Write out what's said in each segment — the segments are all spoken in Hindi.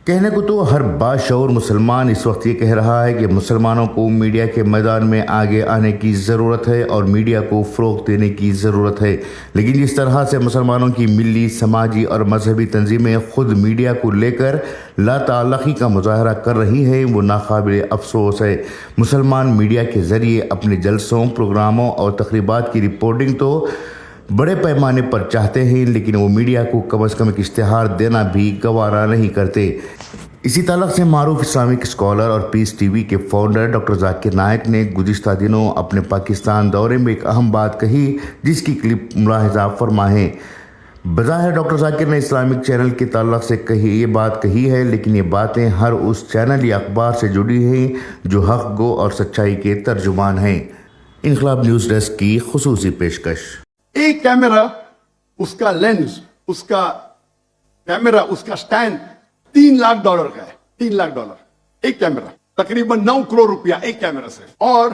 कहने को तो हर बाशऊर मुसलमान इस वक्त ये कह रहा है कि मुसलमानों को मीडिया के मैदान में आगे आने की ज़रूरत है और मीडिया को फ़रोग़ देने की ज़रूरत है। लेकिन जिस तरह से मुसलमानों की मिली, समाजी और मजहबी तंजीमें ख़ुद मीडिया को लेकर लाताल्लुक़ी का मुजाहरा कर रही है, वो नाकाबिल अफसोस है। मुसलमान मीडिया के ज़रिए अपने जलसों, प्रोग्रामों और तकरीबात की रिपोर्टिंग तो बड़े पैमाने पर चाहते हैं, लेकिन वो मीडिया को कम अज़ कम एक इश्तिहार देना भी गवारा नहीं करते। इसी ताल्लुक़ से मारूफ इस्लामिक स्कॉलर और पीस टीवी के फाउंडर डॉक्टर जाकिर नायक ने गुज़िश्ता दिनों अपने पाकिस्तान दौरे में एक अहम बात कही, जिसकी क्लिप मुलाहिज़ा फरमाएं। बज़ाहिर डॉक्टर जाकिर ने इस्लामिक चैनल के ताल्लुक़ से ये बात कही है, लेकिन ये बातें हर उस चैनल या अखबार से जुड़ी हैं जो हक़ गो और सच्चाई के तर्जुमान हैं। इनकलाब न्यूज़ डेस्क की खुसूसी पेशकश। एक कैमरा, उसका लेंस, उसका कैमरा, उसका स्टैंड $3 लाख का है। $3 लाख एक कैमरा, तकरीबन 9 करोड़ रुपया एक कैमरा से। और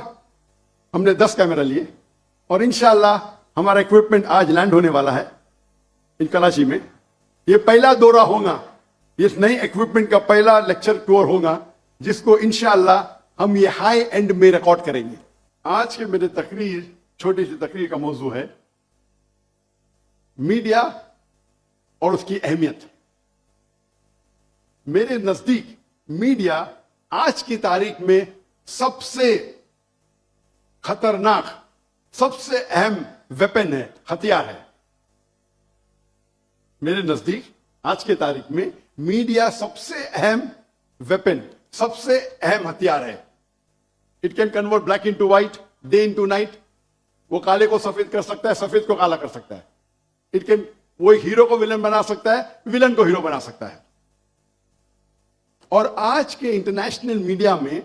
हमने 10 कैमरा लिए और इंशाल्लाह हमारा इक्विपमेंट आज लैंड होने वाला है इन कराची में। ये पहला दौरा होगा, इस नए इक्विपमेंट का पहला लेक्चर टूर होगा, जिसको इंशाल्लाह हम ये हाई एंड में रिकॉर्ड करेंगे। आज के मेरे तकरीर, छोटी सी तकरीर का मौजू है मीडिया और उसकी अहमियत। मेरे नजदीक मीडिया आज की तारीख में सबसे खतरनाक, सबसे अहम वेपन है, हथियार है। मेरे नजदीक आज के तारीख में मीडिया सबसे अहम वेपन, सबसे अहम हथियार है। It can convert black into white, day into night. वो काले को सफेद कर सकता है, सफेद को काला कर सकता है। इट कैन, वो हीरो को विलन बना सकता है, विलन को हीरो बना सकता है। और आज के इंटरनेशनल मीडिया में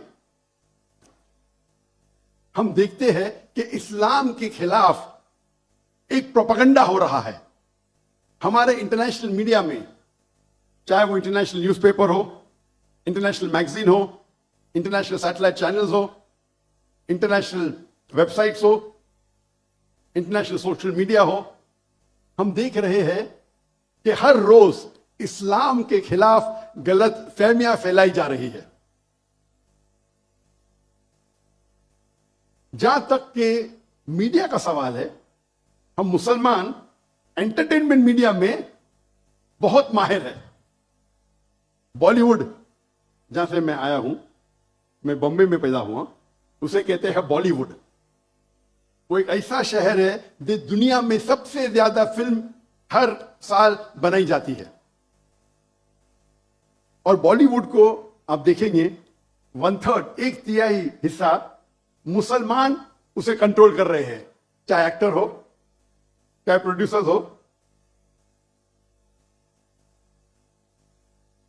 हम देखते हैं कि इस्लाम के खिलाफ एक प्रोपेगेंडा हो रहा है हमारे इंटरनेशनल मीडिया में, चाहे वो इंटरनेशनल न्यूज़पेपर हो, इंटरनेशनल मैगजीन हो, इंटरनेशनल सैटेलाइट चैनल्स हो, इंटरनेशनल वेबसाइट्स हो, इंटरनेशनल सोशल मीडिया हो। हम देख रहे हैं कि हर रोज इस्लाम के खिलाफ गलत फहमियां फैलाई जा रही है। जहां तक के मीडिया का सवाल है, हम मुसलमान एंटरटेनमेंट मीडिया में बहुत माहिर है। बॉलीवुड, जहां से मैं आया हूं, मैं बॉम्बे में पैदा हुआ, उसे कहते हैं बॉलीवुड। वो एक ऐसा शहर है जो दुनिया में सबसे ज्यादा फिल्म हर साल बनाई जाती है। और बॉलीवुड को आप देखेंगे 1/3, 1/3 हिस्सा मुसलमान उसे कंट्रोल कर रहे हैं, चाहे एक्टर हो, चाहे प्रोड्यूसर्स हो।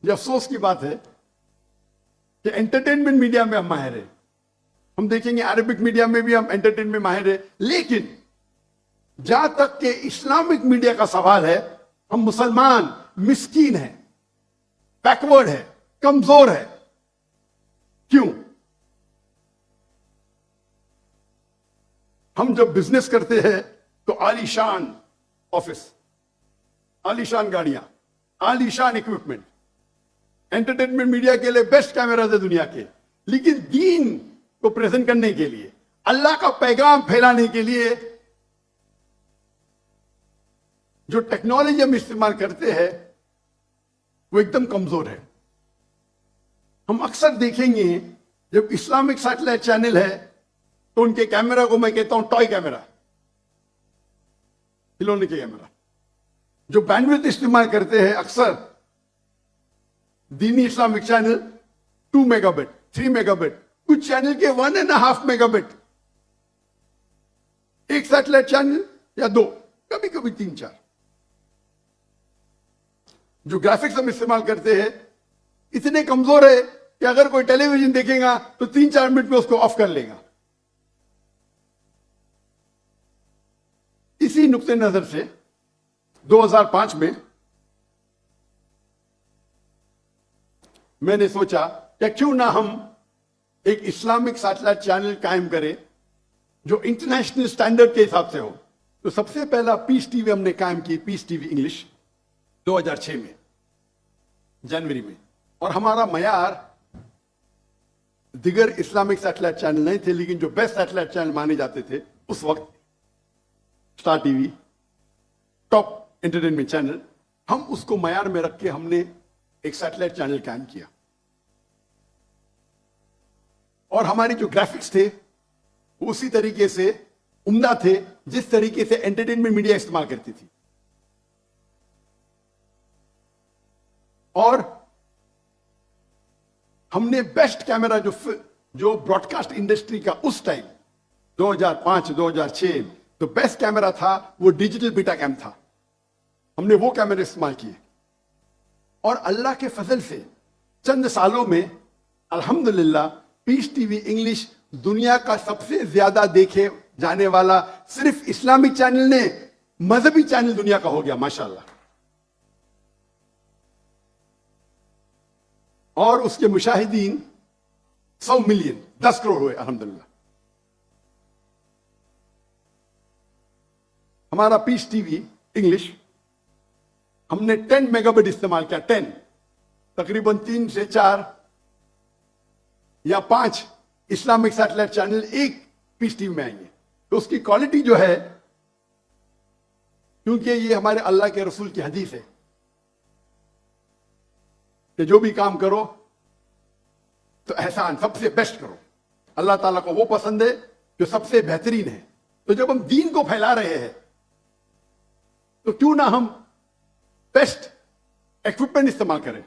ये अफसोस की बात है कि एंटरटेनमेंट मीडिया में हम माहिर हैं। हम देखेंगे अरबिक मीडिया में भी हम एंटरटेनमेंट में माहिर है, लेकिन जहां तक के इस्लामिक मीडिया का सवाल है, हम मुसलमान मिस्कीन हैं, बैकवर्ड है, कमजोर है। क्यों? हम जब बिजनेस करते हैं तो आलीशान ऑफिस, आलीशान गाड़ियां, आलीशान इक्विपमेंट। एंटरटेनमेंट मीडिया के लिए बेस्ट कैमराज है दुनिया के, लेकिन दीन को प्रेजेंट करने के लिए, अल्लाह का पैगाम फैलाने के लिए जो टेक्नोलॉजी हम इस्तेमाल करते हैं वो एकदम कमजोर है। हम अक्सर देखेंगे जब इस्लामिक सैटेलाइट चैनल है तो उनके कैमरा को मैं कहता हूं टॉय कैमरा, खिलौने के कैमरा। जो बैंडविड्थ इस्तेमाल करते हैं अक्सर दीनी इस्लामिक चैनल 2 मेगाबिट, 3 मेगाबिट, कुछ चैनल के 1.5 मेगाबिट। एक सैटेलाइट चैनल या 2, कभी कभी 3-4। जो ग्राफिक्स हम इस्तेमाल करते हैं इतने कमजोर है कि अगर कोई टेलीविजन देखेगा तो 3-4 मिनट में उसको ऑफ कर लेगा। इसी नुक्ते नजर से 2005 में मैंने सोचा कि क्यों ना हम एक इस्लामिक सैटेलाइट चैनल कायम करें जो इंटरनेशनल स्टैंडर्ड के हिसाब से हो। तो सबसे पहला पीस टीवी हमने कायम की, पीस टीवी इंग्लिश, 2006 में जनवरी में। और हमारा मयार दिगर इस्लामिक सैटेलाइट चैनल नहीं थे, लेकिन जो बेस्ट सैटेलाइट चैनल माने जाते थे उस वक्त, star TV, top entertainment channel, हम उसको मयार में रख के हमने एक सैटेलाइट चैनल कायम किया। और हमारे जो ग्राफिक्स थे वो उसी तरीके से उम्दा थे जिस तरीके से एंटरटेनमेंट मीडिया इस्तेमाल करती थी। और हमने बेस्ट कैमरा जो ब्रॉडकास्ट इंडस्ट्री का उस टाइम 2005-2006 तो बेस्ट कैमरा था वो डिजिटल बीटा कैम था। हमने वो कैमरे इस्तेमाल किए और अल्लाह के फजल से चंद सालों में अल्हम्दुलिल्लाह पीस टीवी इंग्लिश दुनिया का सबसे ज्यादा देखे जाने वाला सिर्फ इस्लामिक चैनल ने मजहबी चैनल दुनिया का हो गया, माशाल्लाह। और उसके मुशाहिदीन 100 मिलियन 10 करोड़ हुए अल्हम्दुलिल्लाह। हमारा पीस टीवी इंग्लिश हमने 10 मेगाबिट इस्तेमाल किया, 10, तकरीबन 3 से 4 या 5 इस्लामिक सैटेलाइट चैनल एक पीस टीवी में आएंगे। तो उसकी क्वालिटी जो है, क्योंकि ये हमारे अल्लाह के रसूल की हदीस है कि जो भी काम करो तो एहसान सबसे बेस्ट करो। अल्लाह ताला को वो पसंद है जो सबसे बेहतरीन है। तो जब हम दीन को फैला रहे हैं तो क्यों ना हम बेस्ट इक्विपमेंट इस्तेमाल करें,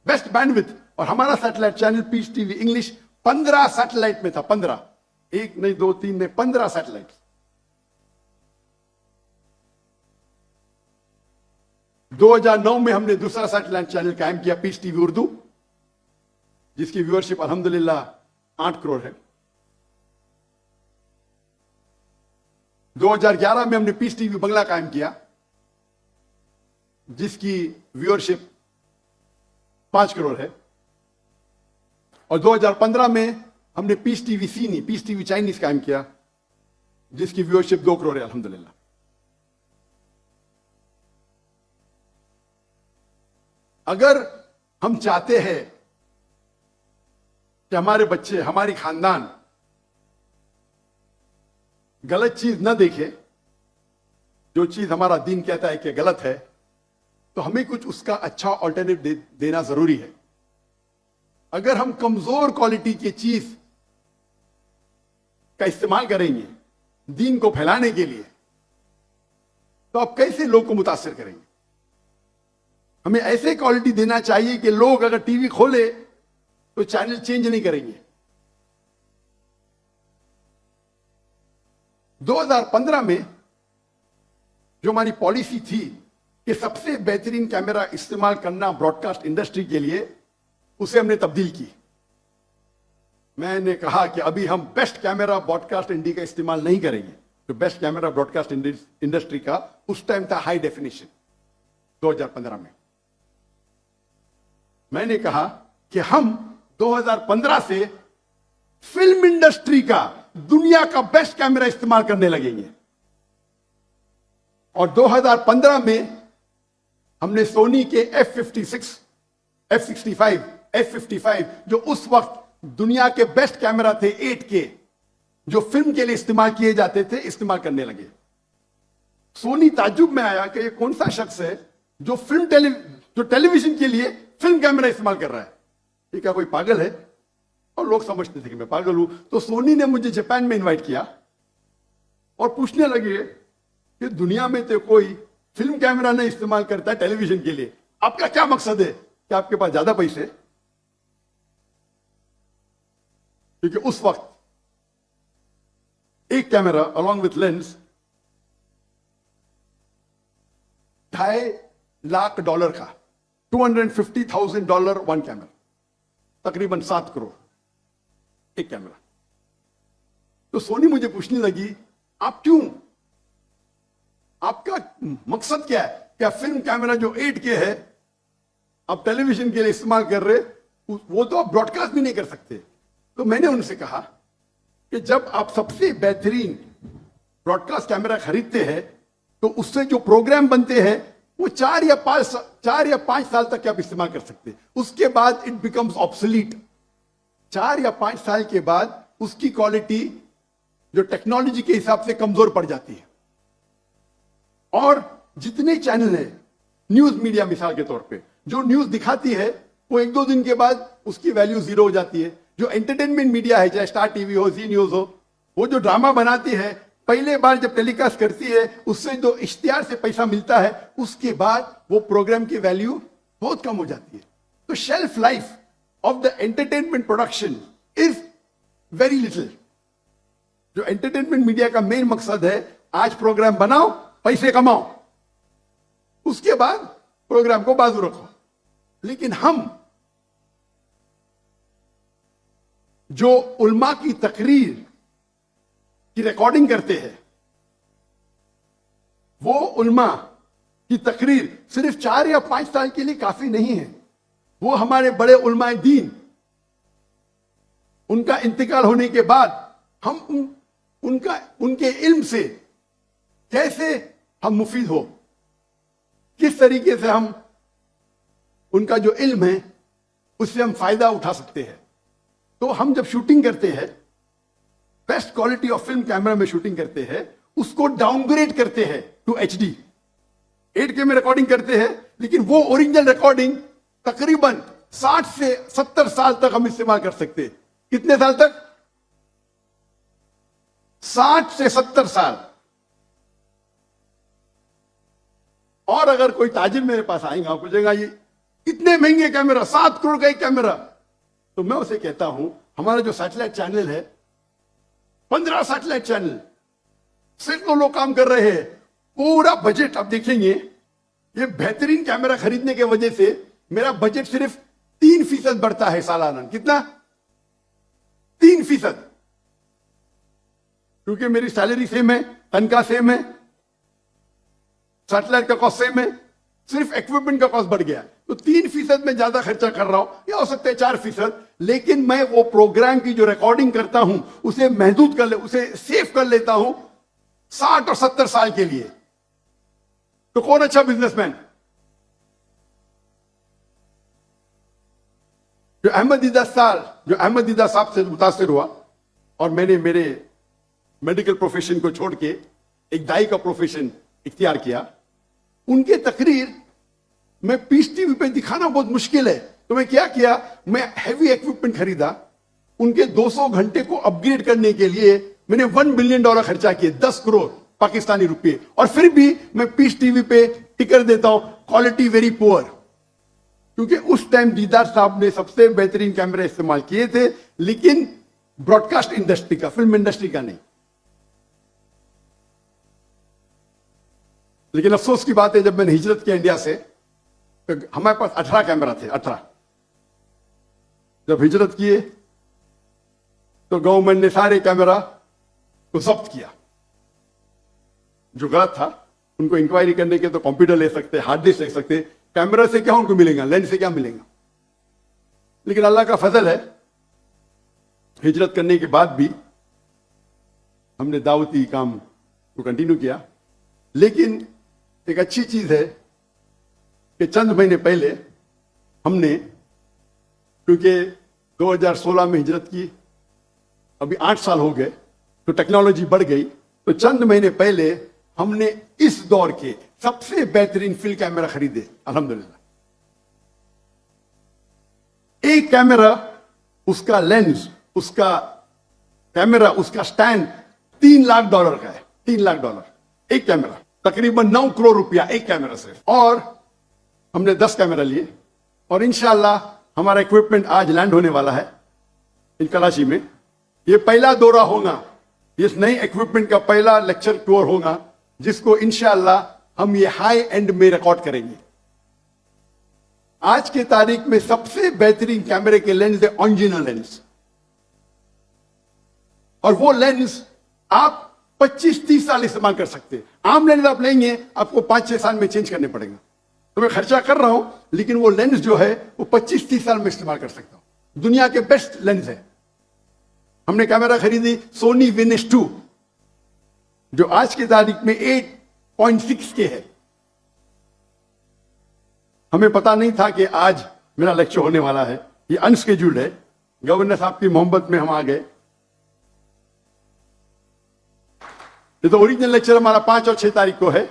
बेस्ट बैंडविड्थ। और हमारा satellite channel Peace TV English 15 satellite में था, 15, 1 नहीं 2 3 नहीं 15 सैटेलाइट। – 2009 में हमने दूसरा सैटेलाइट चैनल कायम किया, पीस टीवी उर्दू, जिसकी व्यूअरशिप अल्हम्दुलिल्लाह 8 करोड़ है। 2011 में हमने पीस टीवी बंगला कायम किया, जिसकी व्यूअरशिप 5 करोड़ है। और 2015 में हमने पीस टीवी सीनी, पीस टीवी चाइनीज कायम किया, जिसकी व्यूअरशिप 2 करोड़ है अल्हम्दुलिल्लाह। अगर हम चाहते हैं कि हमारे बच्चे, हमारी खानदान गलत चीज न देखे, जो चीज हमारा दीन कहता है कि गलत है, तो हमें कुछ उसका अच्छा ऑल्टरनेटिव देना जरूरी है। अगर हम कमजोर क्वालिटी की चीज का इस्तेमाल करेंगे दीन को फैलाने के लिए, तो आप कैसे लोग को मुतासिर करेंगे? हमें ऐसे क्वालिटी देना चाहिए कि लोग अगर टीवी खोले तो चैनल चेंज नहीं करेंगे। 2015 में जो हमारी पॉलिसी थी कि सबसे बेहतरीन कैमरा इस्तेमाल करना ब्रॉडकास्ट इंडस्ट्री के लिए, उसे हमने तब्दील की। मैंने कहा कि अभी हम बेस्ट कैमरा ब्रॉडकास्ट इंडिया का इस्तेमाल नहीं करेंगे। तो बेस्ट कैमरा ब्रॉडकास्ट इंडस्ट्री का उस टाइम था हाई डेफिनेशन 2015 में। मैंने कहा कि हम 2015 से फिल्म इंडस्ट्री का दुनिया का बेस्ट कैमरा इस्तेमाल करने लगेंगे। और 2015 में हमने सोनी के F56, F65, F55 जो उस वक्त दुनिया के बेस्ट कैमरा थे 8K, जो फिल्म के लिए इस्तेमाल किए जाते थे, इस्तेमाल करने लगे। सोनी ताज्जुब में आया कि ये कौन सा शख्स है जो टेलीविजन के लिए फिल्म कैमरा इस्तेमाल कर रहा है, ये क्या कोई पागल है? और लोग समझते थे कि मैं पागल हूं। तो सोनी ने मुझे जापान में इनवाइट किया और पूछने लगे कि दुनिया में तो कोई फिल्म कैमरा नहीं इस्तेमाल करता है टेलीविजन के लिए, आपका क्या मकसद है? क्या आपके पास ज्यादा पैसे? क्योंकि उस वक्त एक camera along with lens $2.5 lakh का, $250,000 वन कैमरा, तकरीबन 7 करोड़ एक कैमरा। तो सोनी मुझे पूछने लगी, आप क्यों, आपका मकसद क्या है? क्या फिल्म कैमरा जो 8K है आप टेलीविजन के लिए इस्तेमाल कर रहे, वो तो आप ब्रॉडकास्ट भी नहीं कर सकते। तो मैंने उनसे कहा कि जब आप सबसे बेहतरीन ब्रॉडकास्ट कैमरा खरीदते हैं तो उससे जो प्रोग्राम बनते हैं वो 4 या 5 साल तक आप इस्तेमाल कर सकते हैं, उसके बाद इट बिकम्स ऑब्सोलीट। 4 या 5 साल के बाद उसकी क्वालिटी जो टेक्नोलॉजी के हिसाब से कमजोर पड़ जाती है। और जितने चैनल है, न्यूज मीडिया मिसाल के तौर पे जो न्यूज दिखाती है, वो 1-2 दिन के बाद उसकी वैल्यू जीरो हो जाती है। जो एंटरटेनमेंट मीडिया है, चाहे स्टार टीवी हो, जी न्यूज हो, वो जो ड्रामा बनाती है, पहले बार जब टेलीकास्ट करती है, उससे जो इश्तिहार से पैसा मिलता है, उसके बाद वो प्रोग्राम की वैल्यू बहुत कम हो जाती है। तो shelf life of the entertainment production is very little. जो एंटरटेनमेंट मीडिया का मेन मकसद है, आज प्रोग्राम बनाओ, पैसे कमाओ, उसके बाद प्रोग्राम को बाजू रखो। लेकिन हम जो उल्मा की तकरीर की रिकॉर्डिंग करते हैं, वो उल्मा की तकरीर सिर्फ 4 या 5 साल के लिए काफी नहीं है। वो हमारे बड़े उल्माए दीन, उनका इंतकाल होने के बाद हम उनके इल्म से कैसे हम मुफीद हो, किस तरीके से हम उनका जो इल्म है उससे हम फायदा उठा सकते हैं। तो हम जब शूटिंग करते हैं, best quality of film camera में शूटिंग करते हैं, उसको डाउनग्रेड करते हैं टू HD, 8K में रिकॉर्डिंग करते हैं, लेकिन वो ओरिजिनल रिकॉर्डिंग तकरीबन 60 से 70 साल तक हम इस्तेमाल कर सकते हैं। कितने साल तक? 60 से 70 साल। और अगर कोई ताजिर मेरे पास आएगा, पूछेगा ये इतने महंगे कैमरा, 7 करोड़ का एक कैमरा, तो मैं उसे कहता हूं हमारा जो सैटेलाइट चैनल है, 15 सैटेलाइट चैनल, सैकड़ों लोग काम कर रहे हैं, पूरा बजट आप देखेंगे, ये बेहतरीन कैमरा खरीदने की वजह से मेरा बजट सिर्फ 3% बढ़ता है सालाना। कितना? 3%। क्योंकि मेरी सैलरी सेम है, तनख्वाह सेम है, सैटेलाइट का कॉस्ट सेम है, सिर्फ इक्विपमेंट का कॉस्ट बढ़ गया है। तो 3% में ज्यादा खर्चा कर रहा हूं, या हो सकता है 4%, लेकिन मैं वो प्रोग्राम की जो रिकॉर्डिंग करता हूं उसे महदूद उसे सेव कर लेता हूं 60 और 70 साल के लिए। तो कौन अच्छा बिजनेसमैन? जो अहमद दीदा साहब से मुतासिर हुआ और मैंने मेरे मेडिकल प्रोफेशन को छोड़ के एक दाई का प्रोफेशन इख्तियार किया, उनके तकरीर मैं पीस टीवी पे दिखाना बहुत मुश्किल है, तो मैं क्या किया, मैं हैवी इक्विपमेंट खरीदा, उनके 200 घंटे को अपग्रेड करने के लिए मैंने $1 बिलियन खर्चा किए, 10 करोड़ पाकिस्तानी रुपए, और फिर भी मैं पीस टीवी पे टिकर देता हूं, क्वालिटी वेरी पुअर। क्योंकि उस टाइम दीदार साहब ने सबसे बेहतरीन कैमरे इस्तेमाल किए थे, लेकिन ब्रॉडकास्ट इंडस्ट्री का, फिल्म इंडस्ट्री का नहीं। लेकिन अफसोस की बात है, जब मैंने हिजरत किया इंडिया से, तो हमारे पास 18 कैमरा थे, 18। जब हिजरत किए तो गवर्नमेंट ने सारे कैमरा को जब्त किया। जो गलत था, उनको इंक्वायरी करने के तो कंप्यूटर ले सकते, हार्ड डिस्क ले सकते, कैमरा से क्या उनको मिलेगा, लेंस से क्या मिलेगा। लेकिन अल्लाह का फजल है, हिजरत करने के बाद भी हमने दावती काम को कंटिन्यू किया। लेकिन एक अच्छी चीज है कि चंद महीने पहले हमने, क्योंकि 2016 में हिजरत की, अभी 8 साल हो गए, तो टेक्नोलॉजी बढ़ गई, तो चंद महीने पहले हमने इस दौर के सबसे बेहतरीन फिल्म कैमरा खरीदे, अल्हम्दुलिल्लाह। एक कैमरा, उसका लेंस, उसका कैमरा, उसका स्टैंड $3 लाख का है, $3 लाख एक कैमरा, तकरीबन 9 करोड़ रुपया एक कैमरा से। और हमने 10 कैमरा लिए, और इंशाअल्लाह हमारा इक्विपमेंट आज लैंड होने वाला है इन कराची में। ये पहला दौरा होगा, इस नई इक्विपमेंट का पहला लेक्चर टूर होगा, जिसको इंशाअल्लाह हम ये हाई एंड में रिकॉर्ड करेंगे। आज के तारीख में सबसे बेहतरीन कैमरे के लेंस है ऑरिजिनल लेंस, और वो लेंस आप 25-30 साल इस्तेमाल कर सकते हैं। आम लेंस आप लेंगे, आपको 5-6 साल में चेंज करने पड़ेगा। तो मैं खर्चा कर रहा हूं, लेकिन वो लेंस जो है वो 25-30 साल में इस्तेमाल कर सकता हूं। दुनिया के बेस्ट लेंस है। हमने कैमरा खरीदी सोनी विनिस 2, जो आज की तारीख में 8.6 के है, हमें पता नहीं था कि आज मेरा लेक्चर होने वाला है, ये अनस्केड्यूल्ड है। गवर्नर साहब की मोहब्बत में हम आ गए। ये तो ओरिजिनल लेक्चर हमारा 5 और 6 तारीख को है,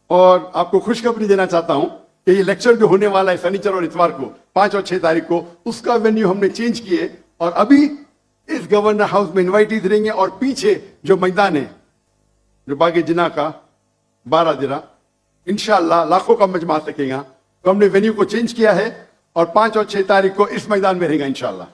और आपको खुशखबरी देना चाहता हूं कि ये लेक्चर जो होने वाला है शनिचर और इतवार को 5 और 6 तारीख को, उसका वेन्यू हमने चेंज किए और अभी इस गवर्नर हाउस में इनवाइटीज रहेंगे, और पीछे जो मैदान है जो बागी जिना का 12 दिरा, इंशाअल्लाह लाखों का मजमा सकेगा। तो हमने वेन्यू को चेंज किया है और 5 और 6 तारीख को इस मैदान में रहेगा इंशाअल्लाह।